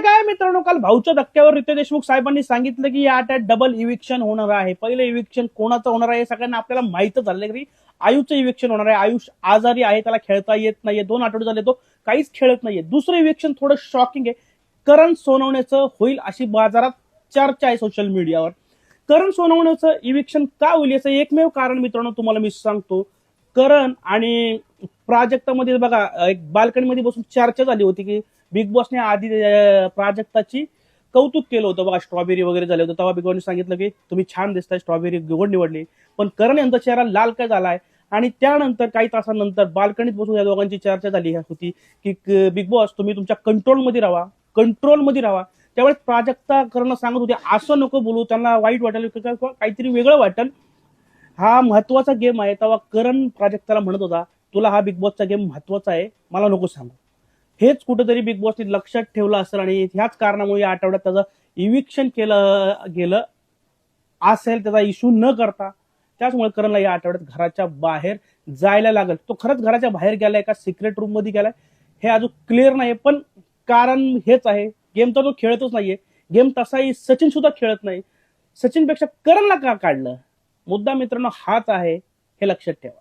विषय काय मित्रांनो, काल भाऊच्या धक्क्यावर रितेश देशमुख साहेबांनी सांगितलं की या आठवड्यात डबल इव्हिक्शन होणार आहे. पहिलं इव्हिक्शन कोणाचं होणार आहे सगळ्यांना आपल्याला माहितच झालं की आयुषचं इव्हिक्शन होणार आहे. आयुष आजारी आहे, त्याला खेळता येत नाहीये, 2 आठवडे झाले तो काहीच खेळत नाहीये. दुसरं इव्हिक्शन थोडं शॉकिंग आहे, करण सोनवणेचं होईल अशी बाजारात चर्चा आहे सोशल मीडियावर. करण सोनवणेचं इव्हिक्शन का होईल याचं एकमेव कारण मित्रांनो तुम्हाला मी सांगतो. करण आणि प्राजक्तामध्ये बघा एक बाल्कनीमध्ये बसून चर्चा झाली होती की बिग बॉसने आधी प्राजक्ताची कौतुक केलं होतं बघा, स्ट्रॉबेरी वगैरे झालं होतं, तेव्हा बिग बॉसने सांगितलं की तुम्ही छान दिसताय, स्ट्रॉबेरी गोड निवडली. पण करण यांचा चेहरा लाल काय झालाय आणि त्यानंतर काही तासानंतर बाल्कनीत बसून या दोघांची चर्चा झाली होती की बिग बॉस तुम्ही तुमच्या कंट्रोलमध्ये राहा. त्यावेळेस प्राजक्ता करणं सांगत होते असं नको बोलू, त्यांना वाईट वाटेल काहीतरी वेगळं वाटेल, हा महत्वाचा गेम आहे. तेव्हा करण प्राजक्ताला म्हणत होता तुला हा बिग बॉसचा गेम महत्वाचा आहे, मला नको सांगू. हेच कुठेतरी बिग बॉसने लक्षात ठेवलं असेल आणि ह्याच कारणामुळे या आठवड्यात त्याचं इव्हिक्शन केलं गेलं असेल, त्याचा इश्यू न करता. त्याचमुळे करणला या आठवड्यात घराच्या बाहेर जायला लागेल. तो खरंच घराच्या बाहेर गेलाय का सिक्रेट रूम मध्ये गेलाय हे अजून क्लिअर नाही, पण कारण हेच आहे गेम तर तो खेळतच नाहीये. गेम तसाही सचिन सुद्धा खेळत नाही. सचिनपेक्षा करणला का काढलं, मुद्दा मित्रांनो हाच आहे, हे लक्षात ठेवा.